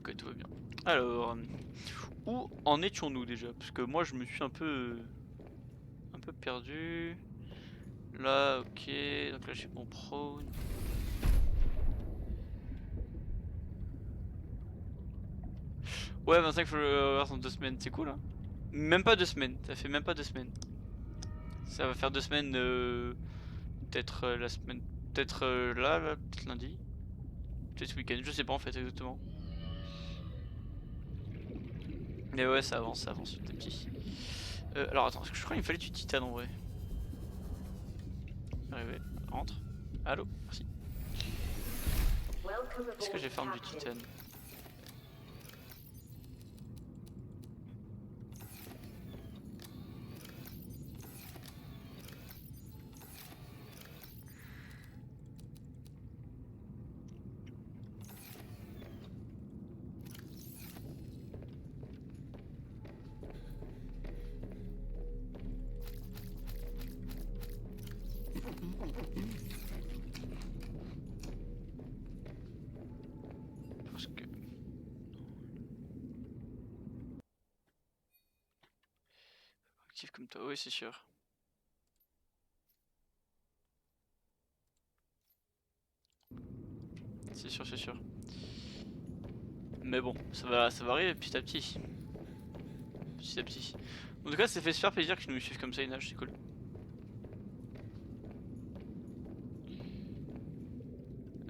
Ok, tout va bien. Alors, où en étions-nous déjà? Parce que moi je me suis un peu perdu. Là, ok, donc là j'ai mon prône. Ouais, 25 followers en 2 semaines, c'est cool hein. Même pas 2 semaines, ça fait même pas 2 semaines. Ça va faire 2 semaines, peut-être la semaine, peut-être là, peut-être lundi, peut-être ce week-end, je sais pas en fait exactement. Mais ouais, ça avance petit à petit. Alors attends, parce que je crois qu'il me fallait du titane en vrai. Arrivé, rentre. Allô, merci. Est-ce que j'ai farm du titane? Parce que... Actif comme toi, oui c'est sûr. C'est sûr, c'est sûr. Mais bon, ça va arriver petit à petit. Petit à petit. En tout cas, ça fait super plaisir que tu nous suives comme ça, Inage, c'est cool.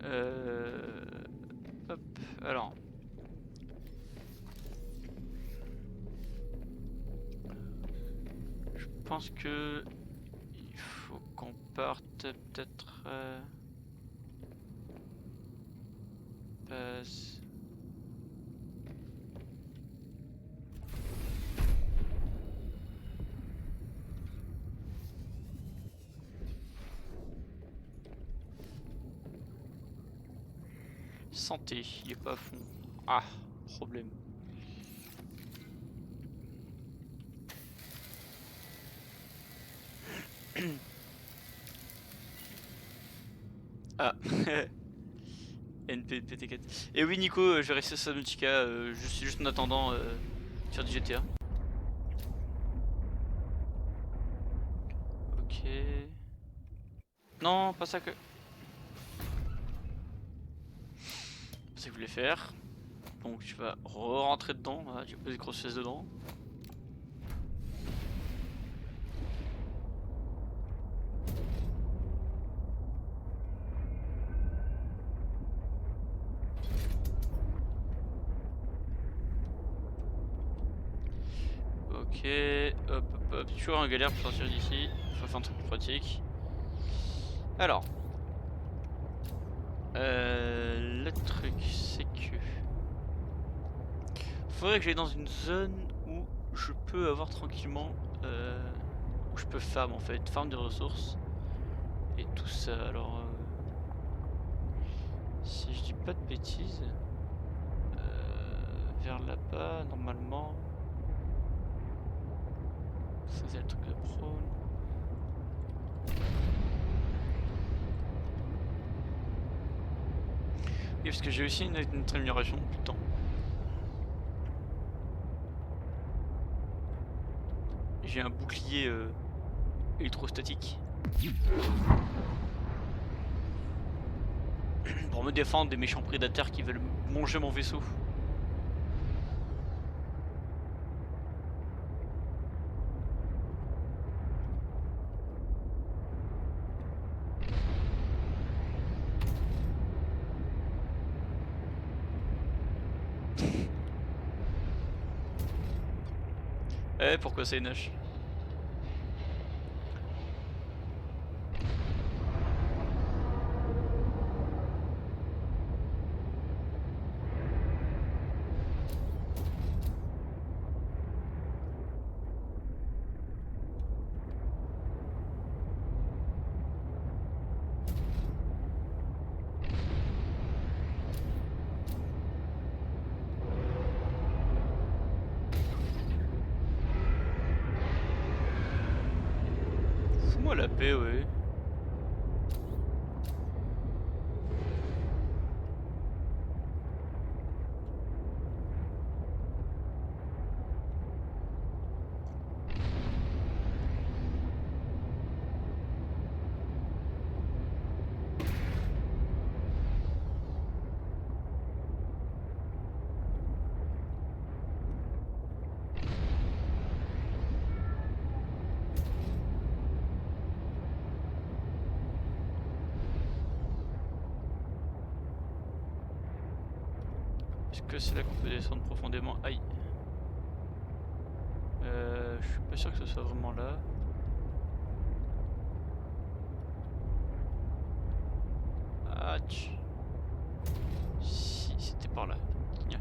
Euh... Hop, alors. Je pense que... Il faut qu'on parte peut-être... Base... Santé, il est pas à fond. Ah, problème. Ah, NPT4. Et oui Nico, je vais rester sur Subnautica, je suis juste en attendant sur du GTA. Ok. Non, pas ça que... C'est ce que je voulais faire. Donc tu vas rentrer dedans, voilà, tu poses des grosses fesses dedans. Ok, hop hop hop, toujours en galère pour sortir d'ici, faut faire un truc plus pratique. Alors, le truc c'est que... Faudrait que j'aille dans une zone où je peux avoir tranquillement... où je peux farm en fait, farm des ressources. Et tout ça, alors... si je dis pas de bêtises... vers là-bas, normalement... Ça c'est le truc de prône. Oui, parce que j'ai aussi une autre amélioration tout le temps. J'ai un bouclier électrostatique. Pour me défendre des méchants prédateurs qui veulent manger mon vaisseau. Eh, pourquoi c'est Nash? Fous-moi la paix, ouais. Est-ce que c'est là qu'on peut descendre profondément? Aïe. Je suis pas sûr que ce soit vraiment là. Ah, si, c'était par là. Yeah.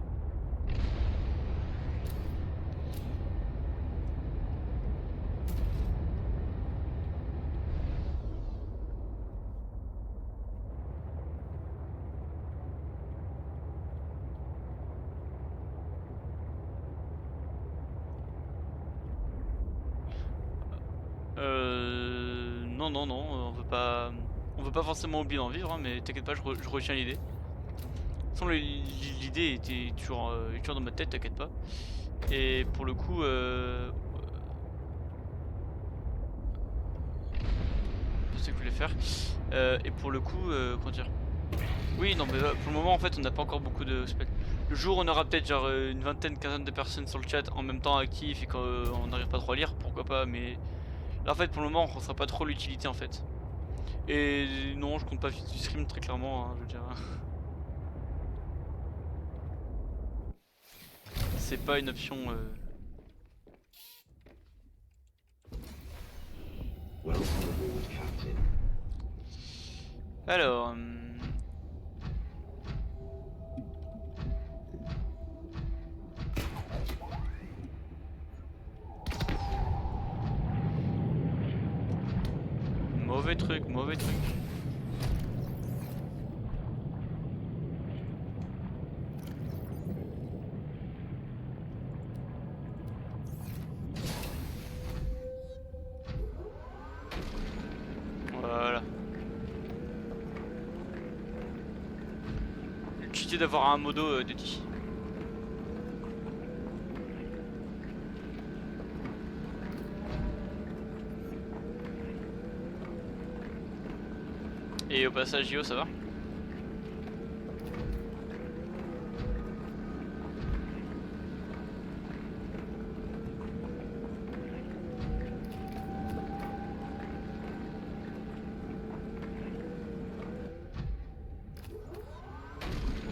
Non, non, non, on veut pas forcément oublier d'en vivre, hein, mais t'inquiète pas, je retiens l'idée. De toute façon, l'idée était toujours, toujours dans ma tête, t'inquiète pas. Et pour le coup, c'est ce que je voulais faire. Et pour le coup, comment dire? Oui, non, mais pour le moment, en fait, on n'a pas encore beaucoup de spells. Le jour où on aura peut-être genre une vingtaine, quinzaine de personnes sur le chat en même temps actifs et qu'on n'arrive pas trop à lire, pourquoi pas, mais là, en fait, pour le moment, on ne sera pas trop l'utilité en fait. Et non, je compte pas du stream très clairement, hein, je veux dire. C'est pas une option. Alors. Mauvais truc, mauvais truc. Voilà. L'utilité d'avoir un modo dédié. Et au passage, Yo, ça va?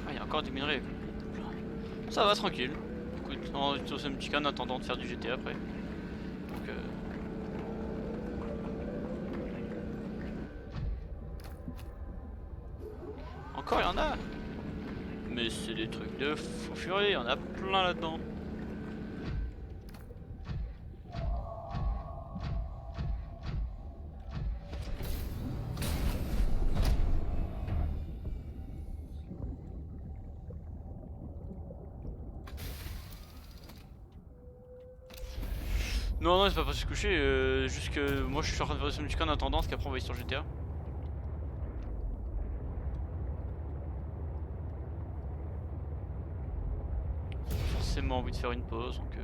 Ah, il y a encore des minerais. Ça va, tranquille. Écoute, on se un petit cas en attendant de faire du GT après. Donc, encore, il y en a. Mais c'est des trucs de fou furieux, il y en a plein là-dedans. Non, non, c'est pas passé se coucher, juste que moi je suis en train de faire du musique en attendant, parce qu'après on va aller sur GTA. Forcément envie de faire une pause, donc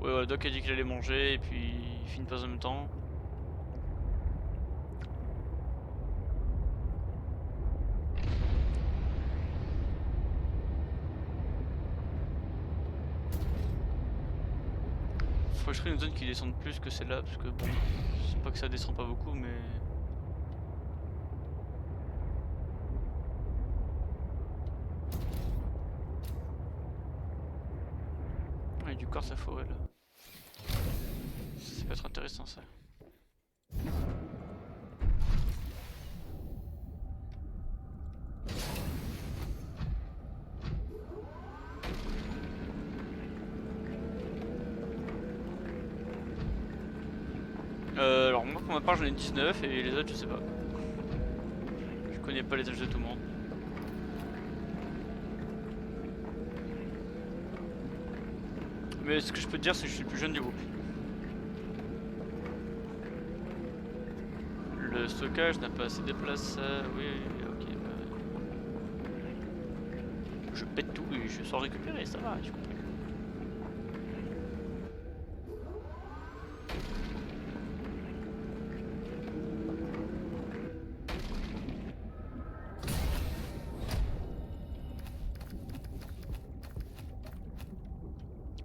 ouais, voilà, Doc a dit qu'il allait manger, et puis il fait une pause en même temps. Faut que je trouve une zone qui descende plus que celle-là, parce que bon, c'est pas que ça descend pas beaucoup, mais... Ouais, du corps, ça forêt là. Ça peut être intéressant ça. Alors moi pour ma part j'en ai 19 et les autres je sais pas. Je connais pas les âges de tout le monde. Mais ce que je peux te dire c'est que je suis le plus jeune du groupe. Le stockage n'a pas assez de place, oui, ok. Je pète tout et je sors récupérer, ça va, j'ai compris.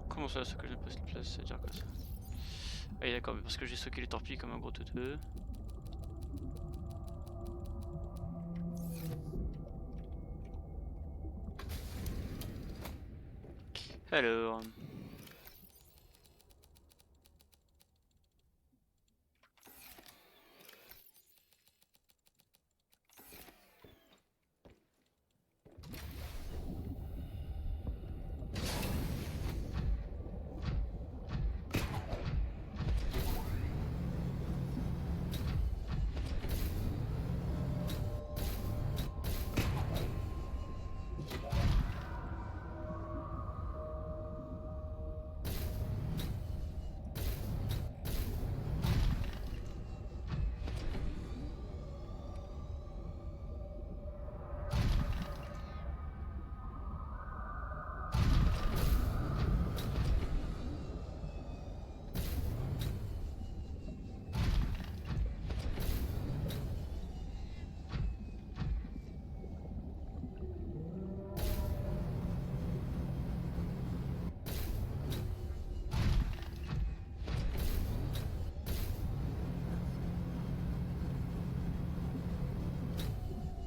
Comment ça, ce que je n'ai pas assez de place, ça veut dire quoi ça? Ah d'accord, mais parce que j'ai stocké les torpilles comme un gros teuteux. Alors.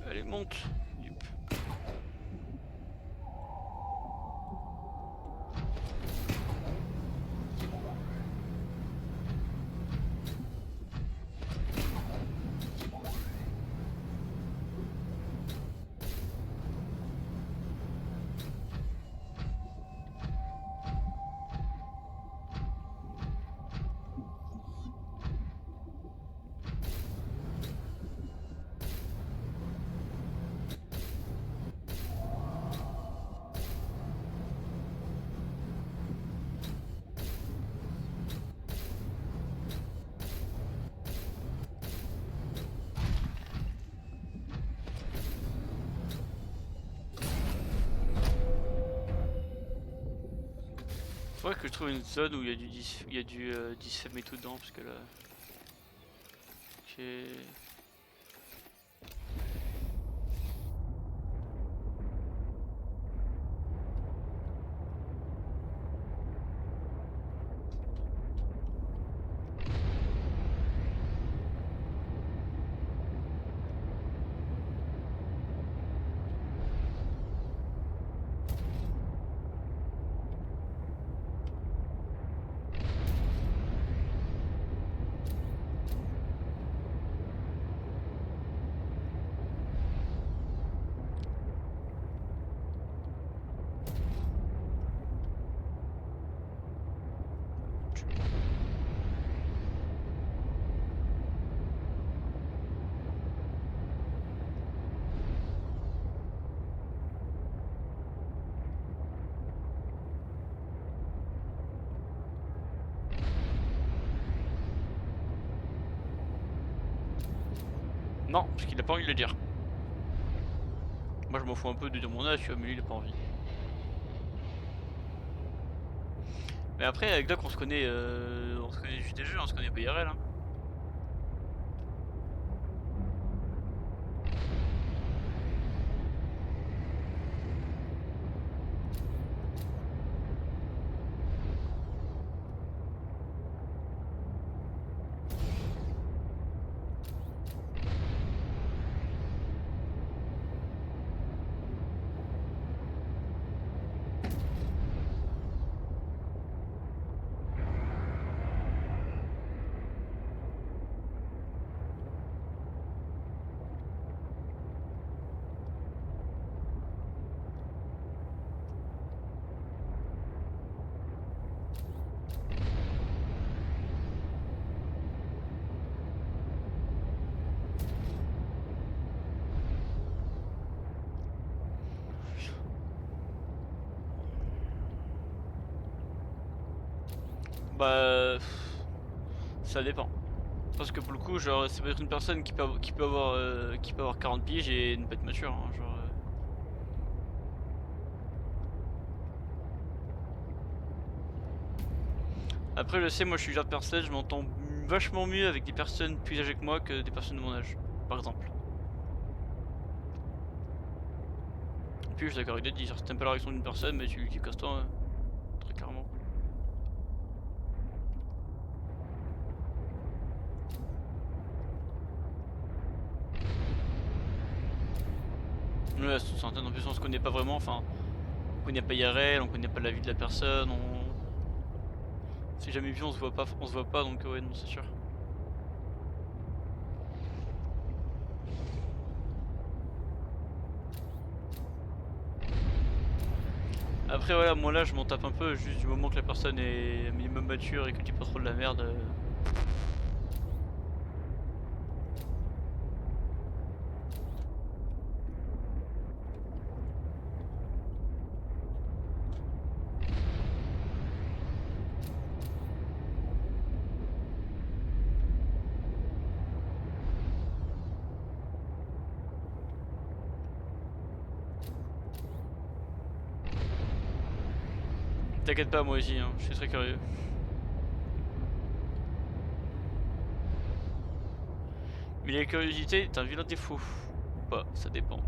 Allez, monte. Yup. Faudrait que je trouve une zone où il y a du disfem et tout dedans parce que là. Ok. Non, parce qu'il a pas envie de le dire. Moi je m'en fous un peu de dire mon âge, tu vois, mais lui il a pas envie. Mais après avec Doc on se connaît juste des jeux, on se connaît pas IRL hein. Bah ça dépend. Parce que pour le coup genre ça peut être une personne qui peut avoir 40 piges et ne pas être mature hein, genre. Après je sais moi je suis le genre de personne, je m'entends vachement mieux avec des personnes plus âgées que moi que des personnes de mon âge, par exemple. Et puis je suis d'accord avec Daddy, si t'aimes pas la réaction d'une personne mais tu casses-toi très clairement. Ouais, c'est une centaine, en plus on se connaît pas vraiment, enfin connaît pas IRL, on connaît pas la vie de la personne, on s'est jamais vu, on se voit pas, donc ouais non c'est sûr. Après voilà, moi là je m'en tape un peu, juste du moment que la personne est un minimum mature et que tu dis pas trop de la merde. T'inquiète pas, moi aussi, hein, je suis très curieux. Mais la curiosité est un vilain défaut. Ou pas, ça dépend.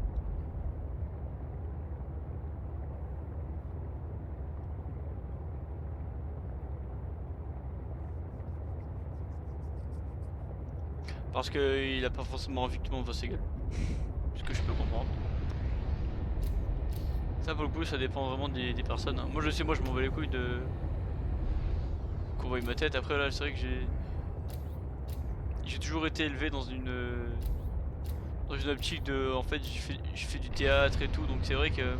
Parce qu'il a pas forcément envie que tout le monde voit ses gueules. Ce que je peux comprendre. Ça pour le coup ça dépend vraiment des personnes, hein. Moi je sais, moi je m'en bats les couilles de qu'on voie ma tête. Après là c'est vrai que j'ai toujours été élevé dans une optique de, en fait je fais du théâtre et tout, donc c'est vrai que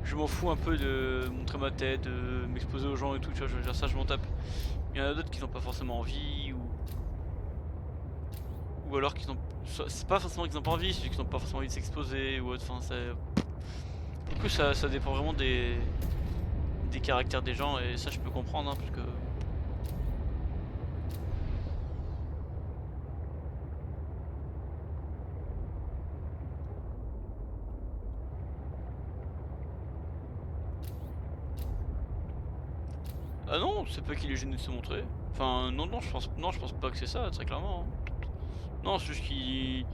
je m'en fous un peu de montrer ma tête, de m'exposer aux gens et tout, tu vois, je veux dire ça je m'en tape. Il y en a d'autres qui n'ont pas forcément envie ou alors qu'ils ont, c'est pas forcément qu'ils n'ont pas envie, c'est juste qu'ils n'ont pas forcément envie de s'exposer ou autre, enfin ça, pour le coup ça dépend vraiment des caractères des gens et ça je peux comprendre, hein, parce que ah non, c'est pas qu'il est gêné de se montrer. Enfin non, je pense pas que c'est ça, très clairement, hein. Non, c'est juste il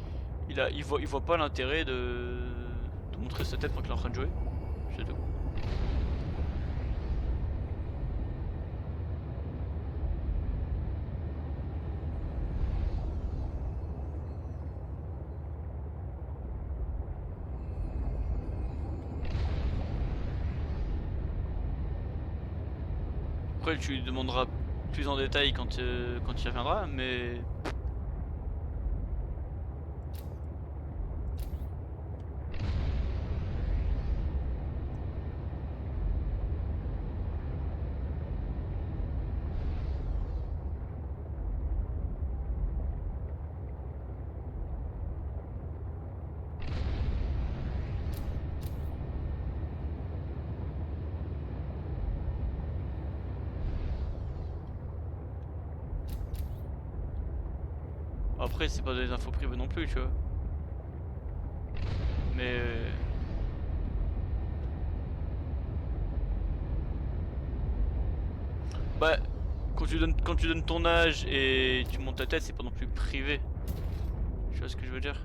voit pas l'intérêt de montrer sa tête quand il est en train de jouer. C'est tout. Après tu lui demanderas plus en détail quand il reviendra, mais après c'est pas des infos privées non plus, tu vois. Mais bah quand tu donnes ton âge et tu montes ta tête, c'est pas non plus privé. Tu vois ce que je veux dire?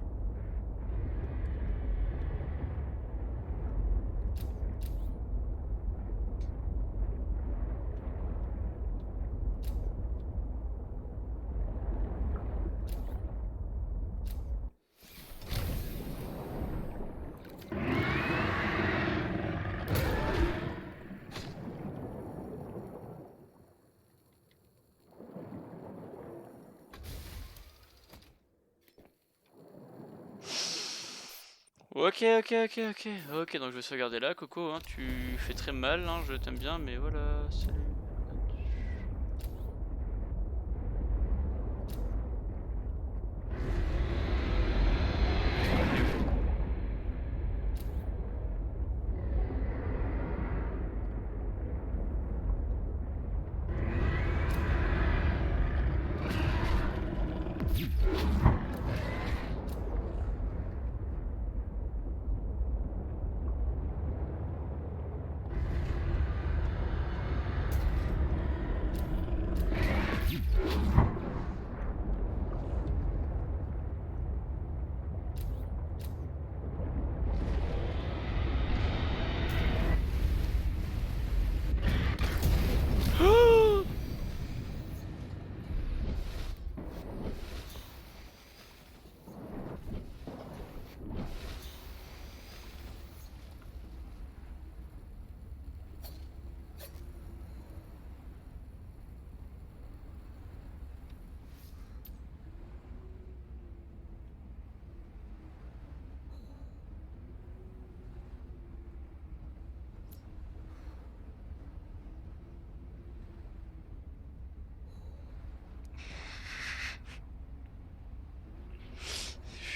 Ok, donc je vais sauvegarder là, Coco, hein, tu fais très mal, hein, je t'aime bien, mais voilà, salut.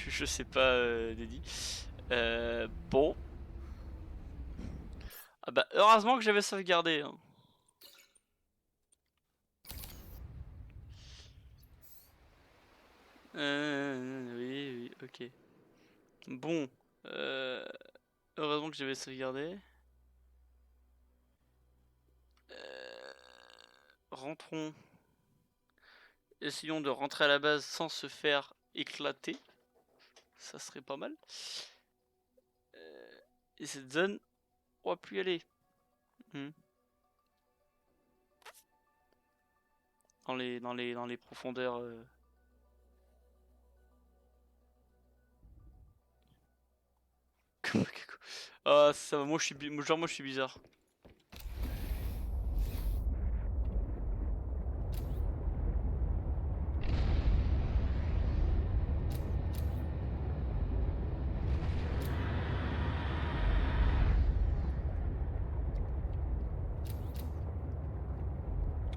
Je sais pas, Deddy. Bon. Ah bah, heureusement que j'avais sauvegardé. Hein. Oui, oui, ok. Bon. Euh, heureusement que j'avais sauvegardé. Rentrons. Essayons de rentrer à la base sans se faire éclater. Ça serait pas mal. Et cette zone, on va plus y aller. Hmm. Dans les profondeurs. Ah, ça va, moi je suis, genre, moi je suis bizarre.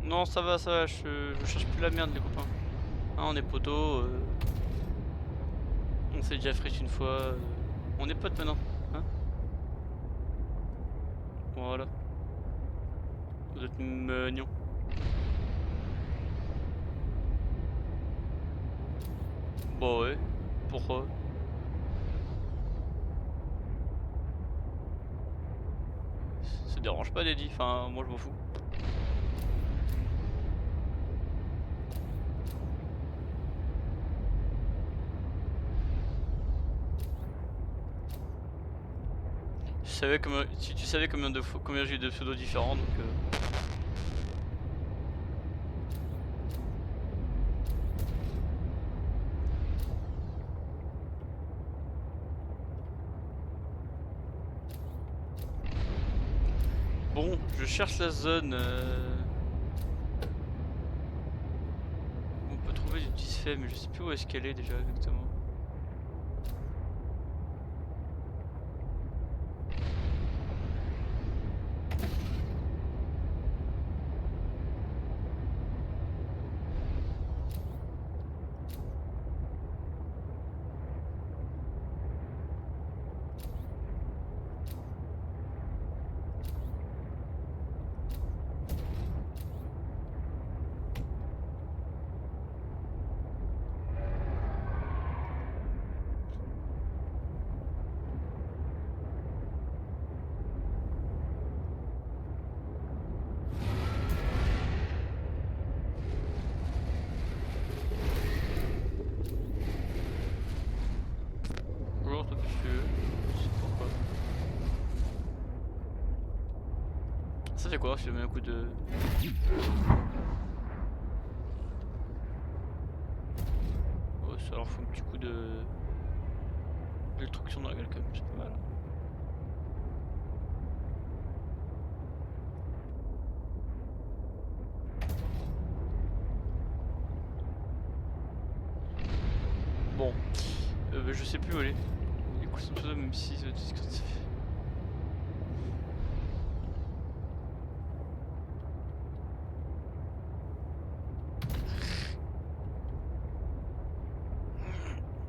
Non, ça va, je cherche plus la merde, les copains. Hein, on est potos, on s'est déjà friche une fois, on est potes maintenant. Hein, voilà. Vous êtes mignons. Bon, ouais, pourquoi? Ça dérange pas, Daddy, enfin, moi je m'en fous. Si tu savais combien j'ai eu de pseudos différents, donc. Bon, je cherche la zone où on peut trouver du disfait, mais je sais plus où est-ce qu'elle est déjà exactement. Bonjour, toi, qu'est-ce que tu veux? Je sais pourquoi. Ça fait quoi si je mets un coup de. Oh, ça leur faut un petit coup de. D'électrocution dans la gueule quand même, c'est pas mal. Bon, bah, je sais plus où aller. Écoute, c'est tout même si ça fait.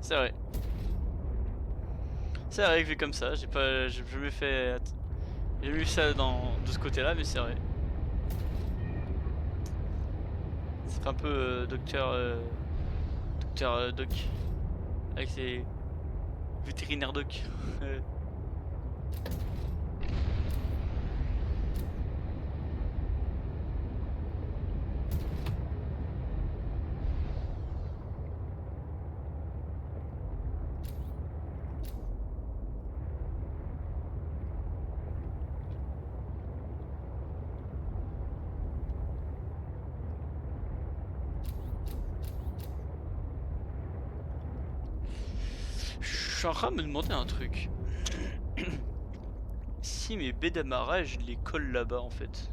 C'est vrai. C'est vrai que vu comme ça, j'ai jamais fait. J'ai vu ça de ce côté-là, mais c'est vrai. C'est un peu docteur Doc. Avec ses vétérinaires Doc. Je suis en train de me demander un truc. Si mes baies d'amarrage, je les colle là-bas en fait.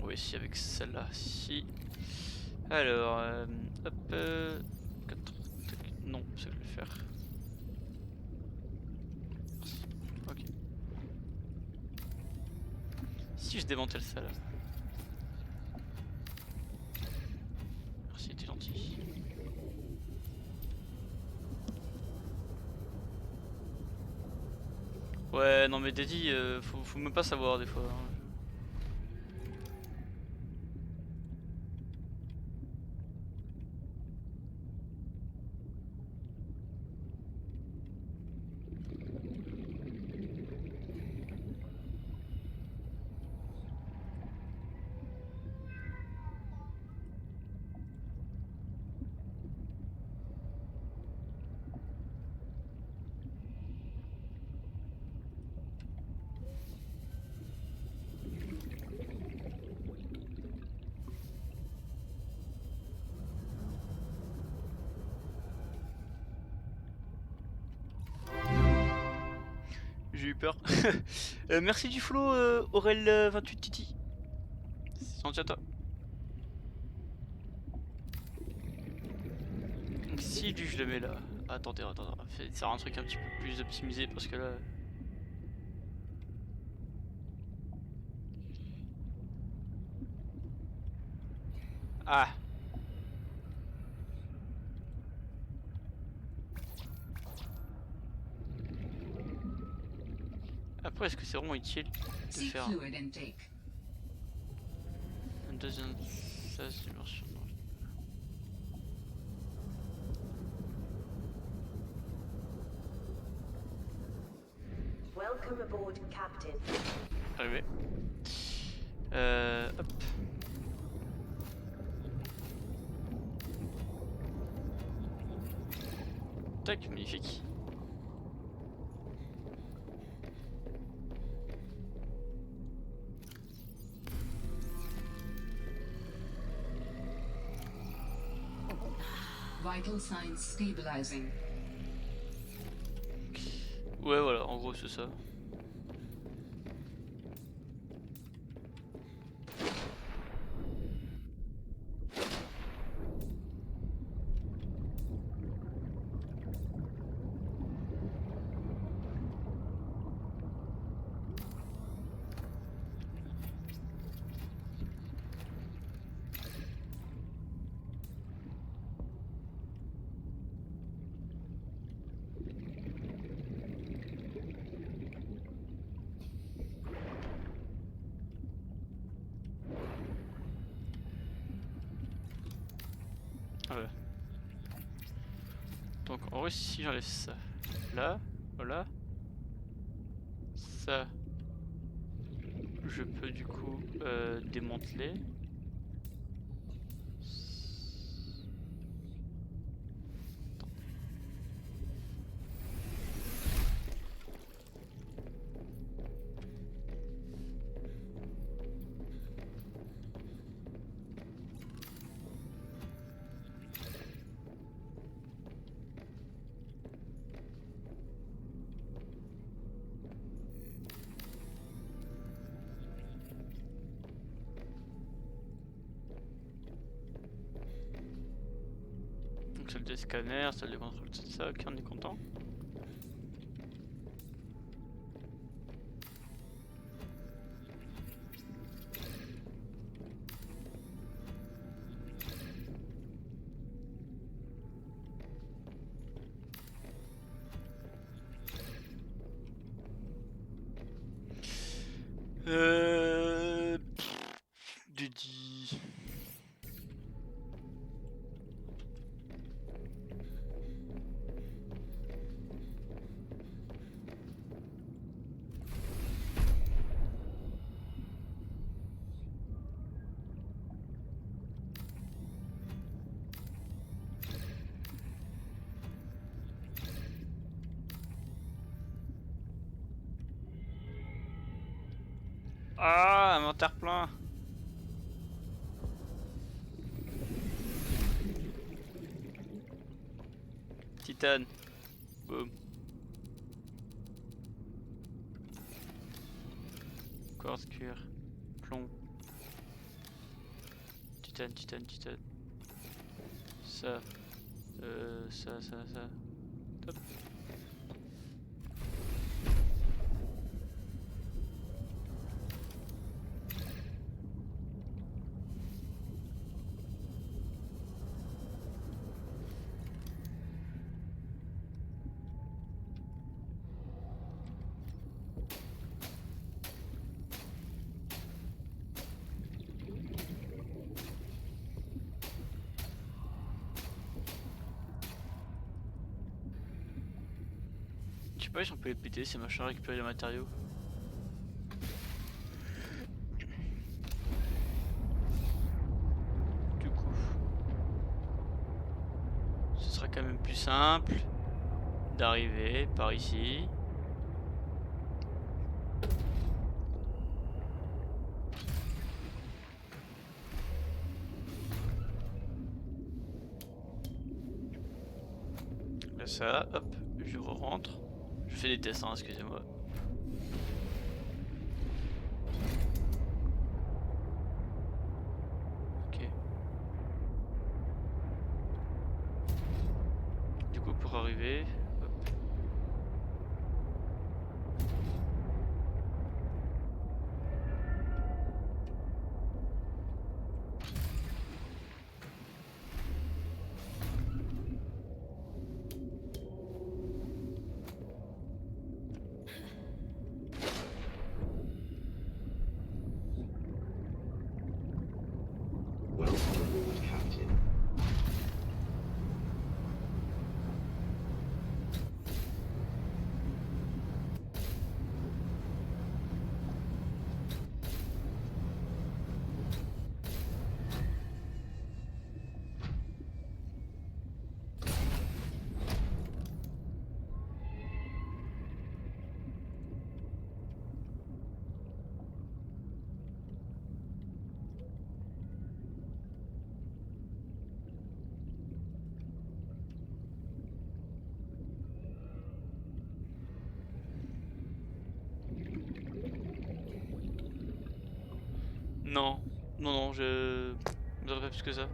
Oui, si avec celle-là, si. Alors, hop, non, c'est que je vais faire. Ok. Si je démantèle ça là. t'es gentil. Ouais, non mais Daddy, faut même pas savoir des fois. Hein. J'ai eu peur. Merci du follow, Aurel 28 Titi. C'est gentil à toi. Donc si lui je le mets là. Attendez, faire un truc un petit peu plus optimisé parce que là. Ah. Après, est-ce que c'est vraiment utile de faire un deuxième sas d'immersion? Welcome aboard, Captain. Arrivé. Hop. Tac, magnifique. Vital signs stabilizing. Ouais, voilà, en gros, c'est ça. Ouais. Donc en vrai si j'enlève ça, là, voilà, ça, je peux du coup démanteler. Donc celle des scanners, celle des contrôles, c'est ça, ok on est content. Dédi. Ah, inventaire plein. Titane. Boum. Quartz, cuir. Plomb. Titane, titane, titane. Ça. Ça. Top. Ouais, on peut les péter, ces machins, récupérer les matériaux. Du coup, ce sera quand même plus simple d'arriver par ici. Là ça, hop, je rentre. Je fais des tests, hein, excusez-moi. Ok. Du coup, pour arriver, hop. Welcome aboard, Captain. Non, non, je ne devrais plus que ça.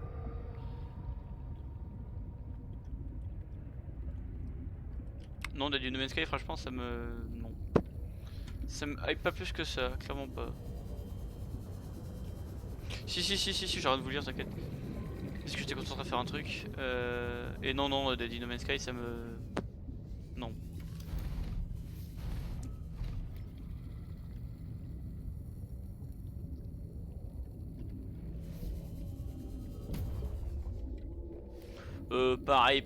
Non, Dead No Man's Sky, franchement, ça me... Non. Ça me hype pas plus que ça, clairement pas. Si, j'arrête de vous lire, t'inquiète. Parce que j'étais concentré à faire un truc. Et non, Dead No Man's Sky, ça me... Non. Pareil.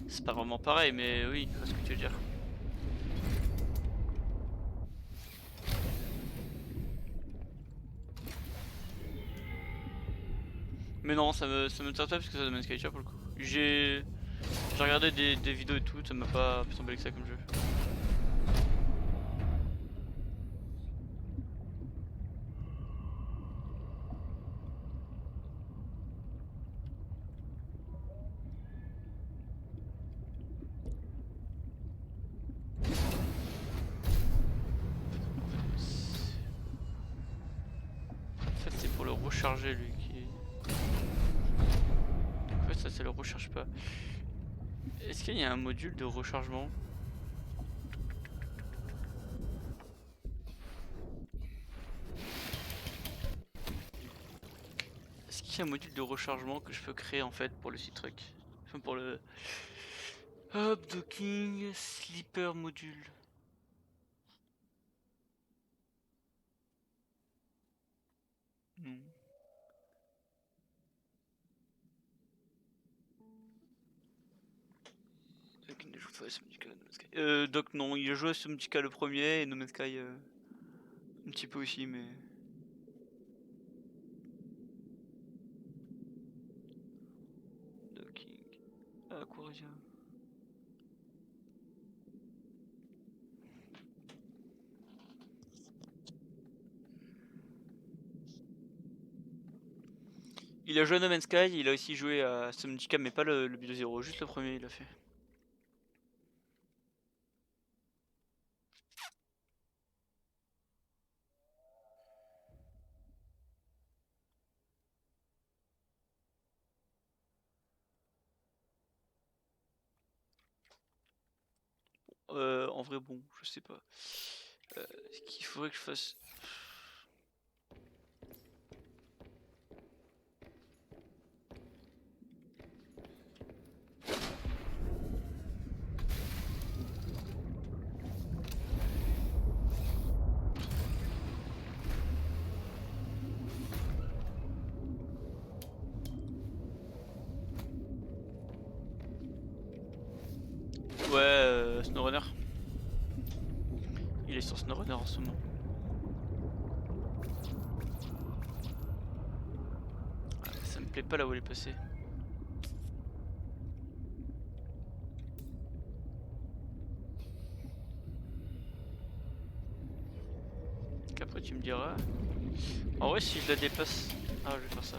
C'est pas vraiment pareil, mais oui, je vois ce que tu veux dire. Mais non, ça me tente pas parce que ça demande Skyshop pour le coup. J'ai regardé des vidéos et tout, ça m'a pas plus emballé que ça comme jeu. En fait, c'est pour le recharger lui qui. En fait, ça le recharge pas. Est-ce qu'il y a un module de rechargement? Est-ce qu'il y a un module de rechargement que je peux créer en fait pour le C-Truck? Enfin pour le... Hop, docking, sleeper module. Non. Docking des jeux de Subnautica, No Man's Sky. Doc non, il a joué à Subnautica le premier et No Man's Sky un petit peu aussi mais... Docking... Aquaria... Il a joué à No Man's Sky, il a aussi joué à Subnautica mais pas le Build 0, juste le premier il a fait. En vrai bon, je sais pas. Ce qu'il faudrait que je fasse... Ouais, SnowRunner. Il est sur SnowRunner en ce moment. Ah, ça me plaît pas là où il est passé. Qu'après tu me diras. En vrai si je la dépasse. Ah je vais faire ça.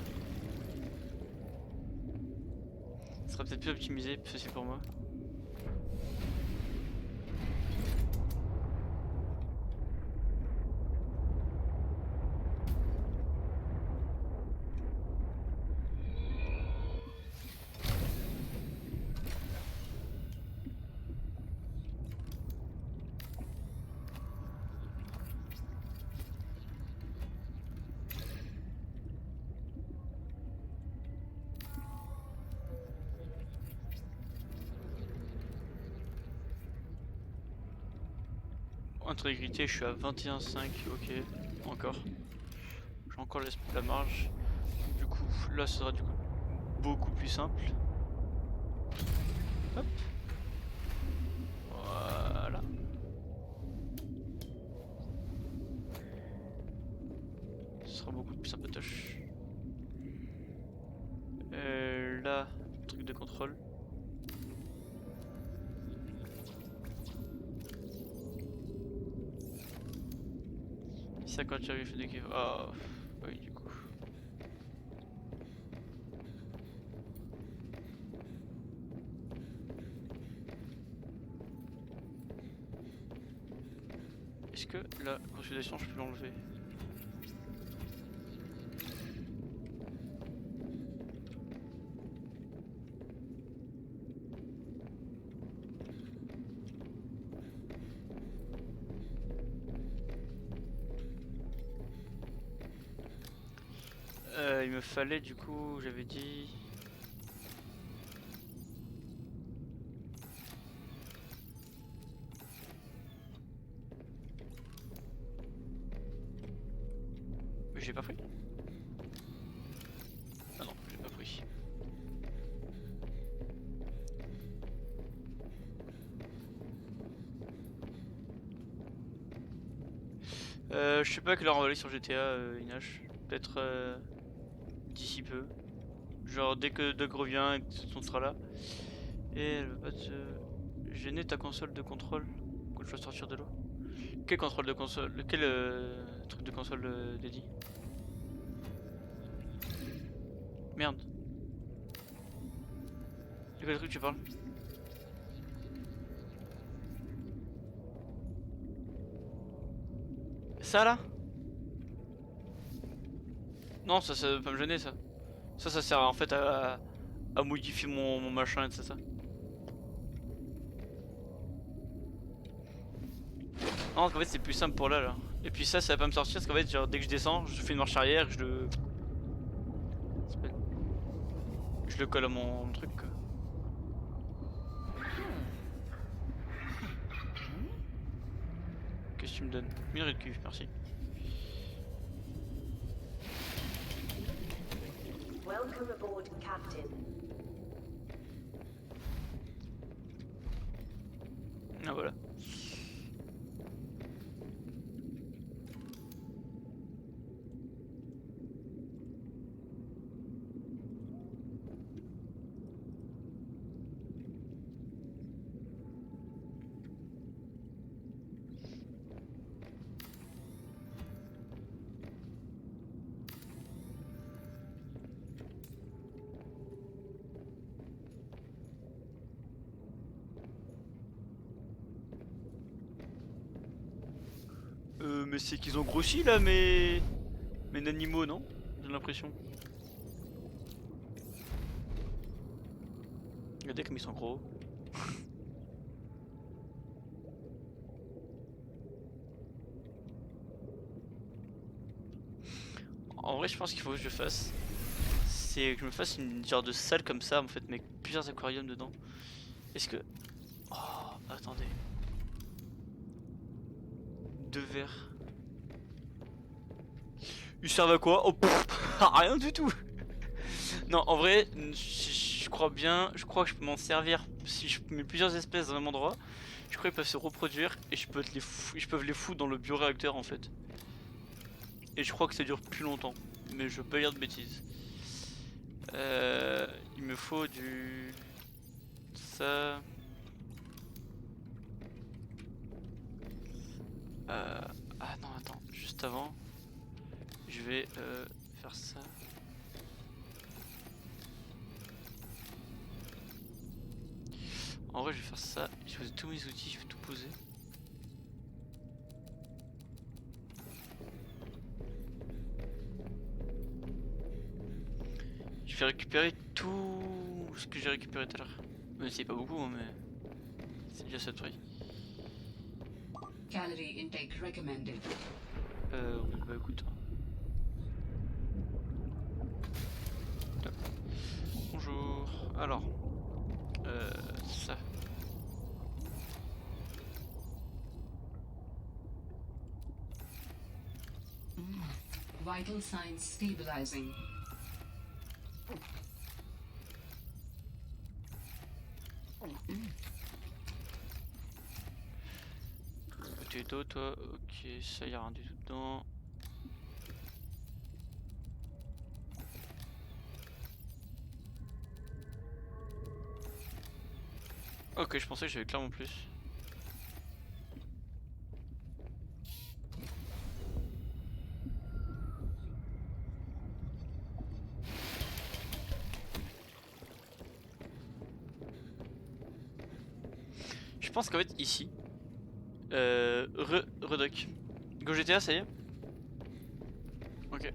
Ce sera peut-être plus optimisé, plus facile pour moi. Intégrité, je suis à 21,5, ok, encore. J'ai encore la marge. Du coup, là, ce sera du coup beaucoup plus simple. Hop. Voilà. Ce sera beaucoup plus simple de tâche. Là, truc de contrôle. Ça quand tu arrives des kiffs. Ah oui du coup. Est-ce que la consultation je peux l'enlever? Il me fallait du coup, j'avais dit... Mais j'ai pas pris. Ah non, j'ai pas pris. Je sais pas à quelle heure on va aller sur GTA, Inash. Peut-être d'ici peu. Genre dès que Doug revient et que on sera là. Et elle veut pas te gêner ta console de contrôle quand je dois sortir de l'eau. Quel contrôle de console? Quel truc de console dédié? Merde. De quel truc tu parles? Ça là? Non, ça va pas me gêner ça. Ça sert en fait à modifier mon machin et tout ça. Non, en fait c'est plus simple pour là. Et puis ça va pas me sortir parce qu'en fait genre dès que je descends, je fais une marche arrière, je le colle à mon truc quoi. Qu'est-ce que tu me donnes? Minerai de cuve, merci. Welcome aboard, Captain. Ah voilà. Mais c'est qu'ils ont grossi là mes animaux, non? J'ai l'impression. Regardez comme ils sont gros. En vrai je pense qu'il faut que je fasse, c'est que je me fasse une genre de salle comme ça en fait, mais avec plusieurs aquariums dedans. Est-ce que... Oh, attendez. Deux verres. Ils servent à quoi? Oh pff, rien du tout. Non en vrai, je crois bien, je crois que je peux m'en servir si je mets plusieurs espèces dans le même endroit. Je crois qu'ils peuvent se reproduire et je peux les foutre dans le bioréacteur en fait. Et je crois que ça dure plus longtemps, mais je peux pas dire de bêtises. Il me faut du... ça... Ah non attends, juste avant, je vais faire ça. En vrai je vais faire ça, je vais poser tous mes outils, je vais tout poser. Je vais récupérer tout ce que j'ai récupéré tout à l'heure. Même si c'est pas beaucoup hein, mais c'est déjà ça de prix. Calorie intake recommended. Oui bah écoute. Hop. Bonjour. Alors. Ça. Vital signs stabilizing. Potato, toi, ok, ça y a rien du tout dedans. Ok, je pensais que j'avais clairement plus. Je pense qu'en fait ici, redoc. Go GTA, ça y est. Ok.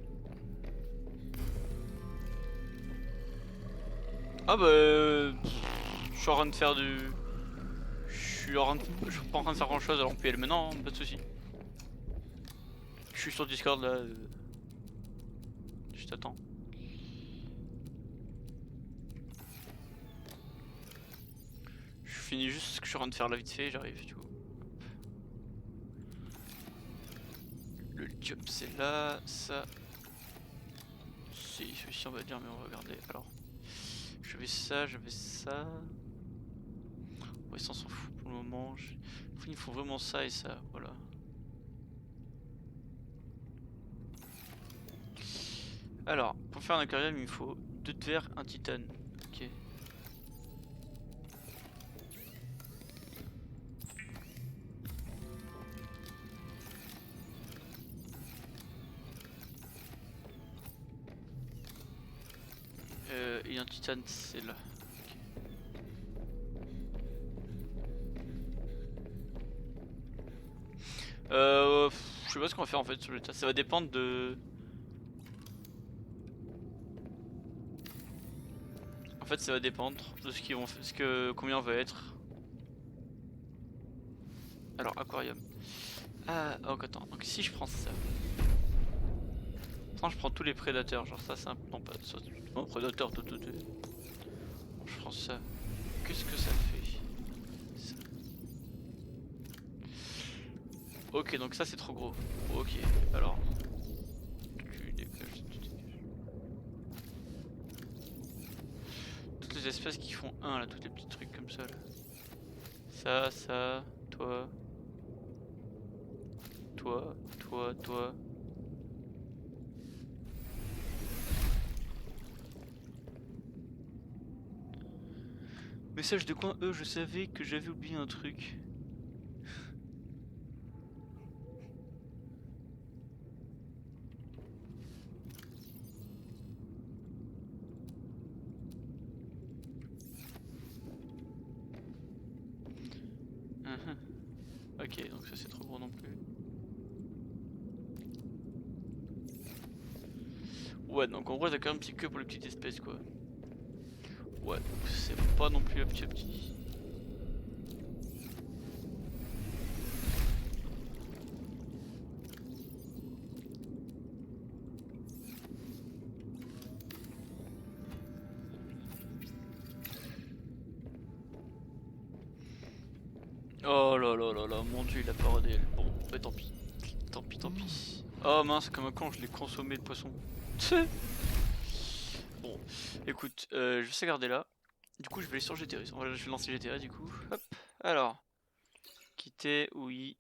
Ah bah, je suis en train de faire du, je suis pas en train de faire grand chose alors on peut y aller maintenant, hein, pas de soucis. Je suis sur Discord là. Je t'attends. Je finis juste ce que je suis en train de faire là vite fait, j'arrive du coup. Le job c'est là, ça. Si, celui-ci on va dire mais on va regarder. Alors, je vais ça, je vais ça. Ouais, ça on s'en fout pour le moment. Il faut vraiment ça et ça, voilà. Alors, pour faire un aquarium, il me faut 2 de verre, un titane. Ok. Et un titane, c'est là. Je sais pas ce qu'on va faire en fait sur le tas. Ça va dépendre de. En fait, ça va dépendre de ce qu'ils vont faire, combien on va être. Alors, aquarium. Ah, ok, attends. Donc, si je prends ça. Attends, je prends tous les prédateurs. Genre, ça, c'est un. Non, pas ça. Non, prédateur, tout. Je prends ça. Qu'est-ce que ça fait? Ça. Ok, donc ça, c'est trop gros. Ok, alors. Tu dégages. Toutes les espèces qui font 1 là, tous les petits trucs comme ça là. Ça, toi. Toi. Message de coin E, je savais que j'avais oublié un truc. Ok, donc ça c'est trop gros non plus. Ouais, donc en gros t'as quand même un petit que pour les petites espèces quoi. Ouais, donc c'est pas non plus petit. Oh là, mon dieu, il a pas rodé. Bon, bah tant pis. Tant pis. Oh mince, comme un con, je l'ai consommé le poisson. Bon, écoute, je vais sauvegarder là. Du coup, je vais aller sur GTA. Voilà, je vais lancer GTA du coup. Hop, alors. quitter, oui.